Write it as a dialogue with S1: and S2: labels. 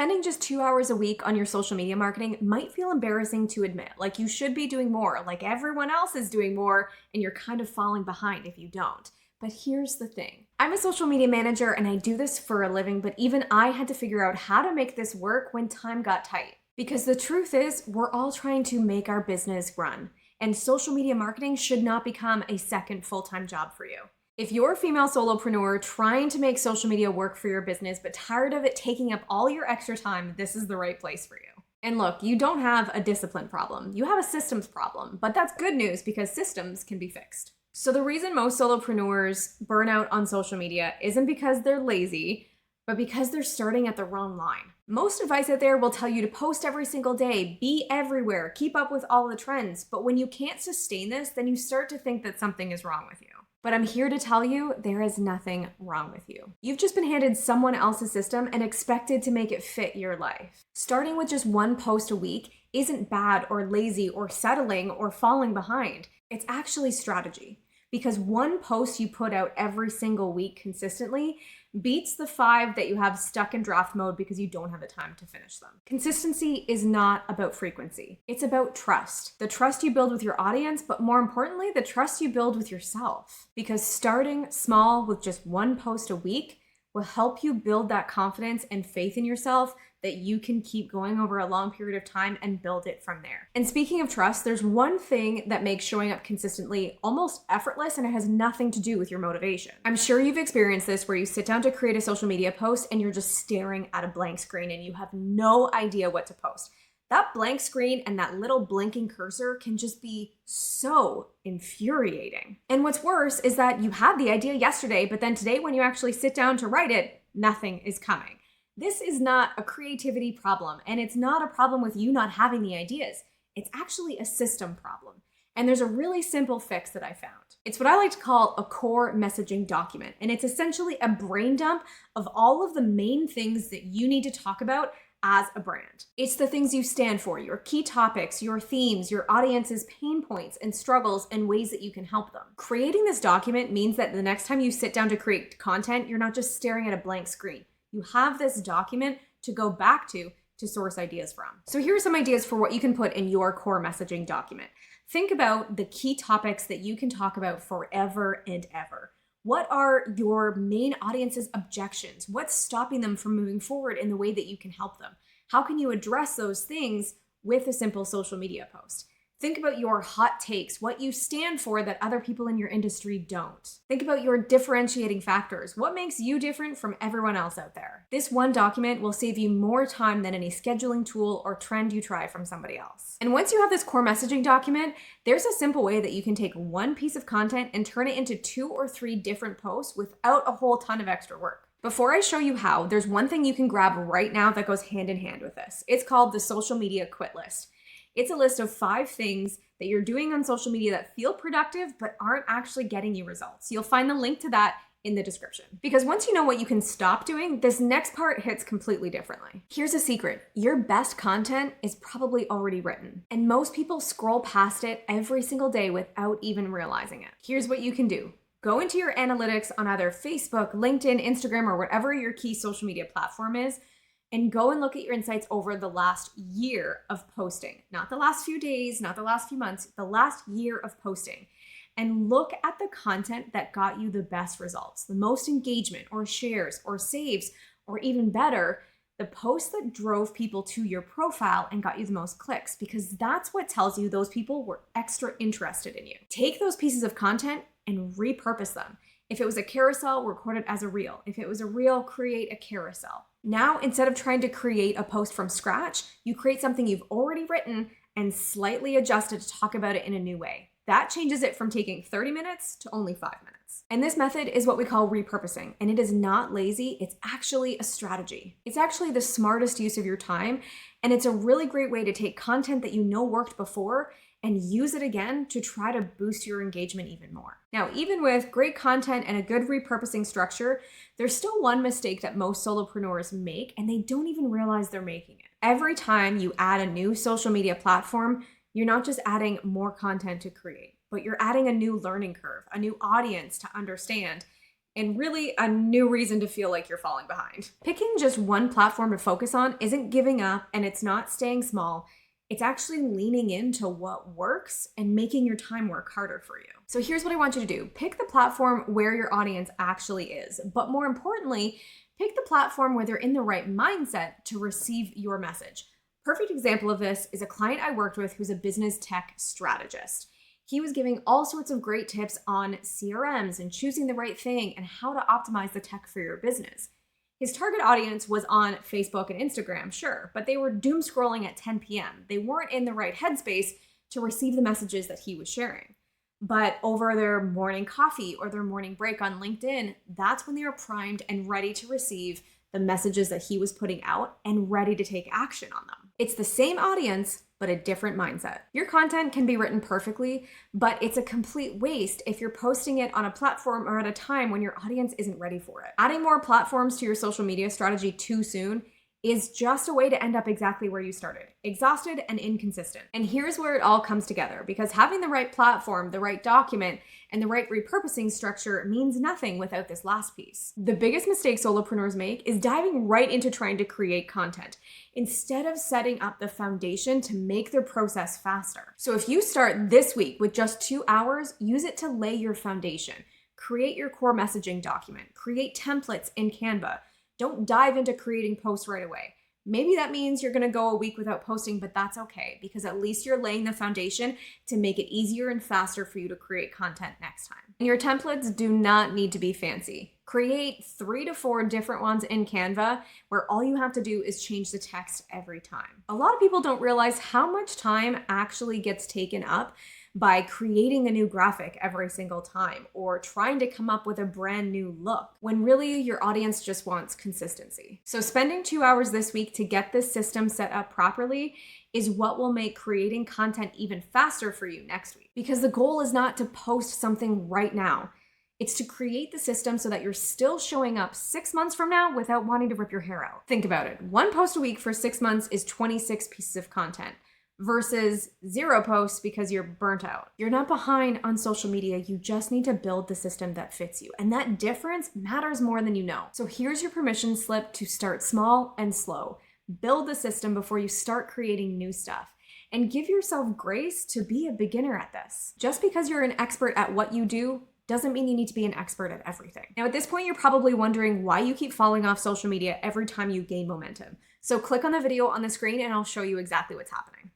S1: Spending just 2 hours a week on your social media marketing might feel embarrassing to admit, like you should be doing more, like everyone else is doing more, and you're kind of falling behind if you don't. But here's the thing. I'm a social media manager and I do this for a living, but even I had to figure out how to make this work when time got tight. Because the truth is, we're all trying to make our business run, and social media marketing should not become a second full-time job for you. If you're a female solopreneur trying to make social media work for your business, but tired of it taking up all your extra time, this is the right place for you. And look, you don't have a discipline problem. You have a systems problem, but that's good news because systems can be fixed. So the reason most solopreneurs burn out on social media isn't because they're lazy, but because they're starting at the wrong line. Most advice out there will tell you to post every single day, be everywhere, keep up with all the trends. But when you can't sustain this, then you start to think that something is wrong with you. But I'm here to tell you there is nothing wrong with you. You've just been handed someone else's system and expected to make it fit your life. Starting with just one post a week isn't bad or lazy or settling or falling behind. It's actually strategy. Because one post you put out every single week consistently beats the 5 that you have stuck in draft mode because you don't have the time to finish them. Consistency is not about frequency. It's about trust. The trust you build with your audience, but more importantly, the trust you build with yourself. Because starting small with just one post a week will help you build that confidence and faith in yourself that you can keep going over a long period of time and build it from there. And speaking of trust, there's one thing that makes showing up consistently almost effortless, and it has nothing to do with your motivation. I'm sure you've experienced this where you sit down to create a social media post and you're just staring at a blank screen and you have no idea what to post. That blank screen and that little blinking cursor can just be so infuriating. And what's worse is that you had the idea yesterday, but then today when you actually sit down to write it, nothing is coming. This is not a creativity problem, and it's not a problem with you not having the ideas. It's actually a system problem. And there's a really simple fix that I found. It's what I like to call a core messaging document, and it's essentially a brain dump of all of the main things that you need to talk about as a brand. It's the things you stand for, your key topics, your themes, your audience's pain points and struggles, and ways that you can help them. Creating this document means that the next time you sit down to create content, you're not just staring at a blank screen. You have this document to go back to source ideas from. So here are some ideas for what you can put in your core messaging document. Think about the key topics that you can talk about forever and ever. What are your main audience's objections? What's stopping them from moving forward in the way that you can help them? How can you address those things with a simple social media post? Think about your hot takes, what you stand for that other people in your industry don't. Think about your differentiating factors. What makes you different from everyone else out there? This one document will save you more time than any scheduling tool or trend you try from somebody else. And once you have this core messaging document, there's a simple way that you can take one piece of content and turn it into 2 or 3 different posts without a whole ton of extra work. Before I show you how, there's one thing you can grab right now that goes hand in hand with this. It's called the social media quit list. It's a list of 5 things that you're doing on social media that feel productive but aren't actually getting you results. You'll find the link to that in the description. Because once you know what you can stop doing, this next part hits completely differently. Here's a secret. Your best content is probably already written, and most people scroll past it every single day without even realizing it. Here's what you can do. Go into your analytics on either Facebook, LinkedIn, Instagram, or whatever your key social media platform is, and go and look at your insights over the last year of posting. Not the last few days, not the last few months, the last year of posting. And look at the content that got you the best results, the most engagement or shares or saves, or even better, the posts that drove people to your profile and got you the most clicks, because that's what tells you those people were extra interested in you. Take those pieces of content and repurpose them. If it was a carousel, record it as a reel. If it was a reel, create a carousel. Now, instead of trying to create a post from scratch, you create something you've already written and slightly adjust it to talk about it in a new way. That changes it from taking 30 minutes to only 5 minutes. And this method is what we call repurposing. And it is not lazy, it's actually a strategy. It's actually the smartest use of your time. And it's a really great way to take content that you know worked before and use it again to try to boost your engagement even more. Now, even with great content and a good repurposing structure, there's still one mistake that most solopreneurs make, and they don't even realize they're making it. Every time you add a new social media platform, you're not just adding more content to create, but you're adding a new learning curve, a new audience to understand, and really a new reason to feel like you're falling behind. Picking just one platform to focus on isn't giving up, and it's not staying small. It's actually leaning into what works and making your time work harder for you. So here's what I want you to do. Pick the platform where your audience actually is, but more importantly, pick the platform where they're in the right mindset to receive your message. Perfect example of this is a client I worked with who's a business tech strategist. He was giving all sorts of great tips on CRMs and choosing the right thing and how to optimize the tech for your business. His target audience was on Facebook and Instagram, sure, but they were doom scrolling at 10 p.m. They weren't in the right headspace to receive the messages that he was sharing. But over their morning coffee or their morning break on LinkedIn, that's when they were primed and ready to receive the messages that he was putting out and ready to take action on them. It's the same audience, but a different mindset. Your content can be written perfectly, but it's a complete waste if you're posting it on a platform or at a time when your audience isn't ready for it. Adding more platforms to your social media strategy too soon is just a way to end up exactly where you started, exhausted and inconsistent. And here's where it all comes together, because having the right platform, the right document, and the right repurposing structure means nothing without this last piece. The biggest mistake solopreneurs make is diving right into trying to create content instead of setting up the foundation to make their process faster. So if you start this week with just 2 hours, use it to lay your foundation. Create your core messaging document, create templates in Canva. Don't dive into creating posts right away. Maybe that means you're gonna go a week without posting, but that's okay, because at least you're laying the foundation to make it easier and faster for you to create content next time. And your templates do not need to be fancy. Create 3 to 4 different ones in Canva where all you have to do is change the text every time. A lot of people don't realize how much time actually gets taken up by creating a new graphic every single time or trying to come up with a brand new look, when really your audience just wants consistency. So spending 2 hours this week to get this system set up properly is what will make creating content even faster for you next week. Because the goal is not to post something right now. It's to create the system so that you're still showing up 6 months from now without wanting to rip your hair out. Think about it. 1 post a week for 6 months is 26 pieces of content, versus 0 posts because you're burnt out. You're not behind on social media, you just need to build the system that fits you. And that difference matters more than you know. So here's your permission slip to start small and slow. Build the system before you start creating new stuff. And give yourself grace to be a beginner at this. Just because you're an expert at what you do doesn't mean you need to be an expert at everything. Now at this point, you're probably wondering why you keep falling off social media every time you gain momentum. So click on the video on the screen and I'll show you exactly what's happening.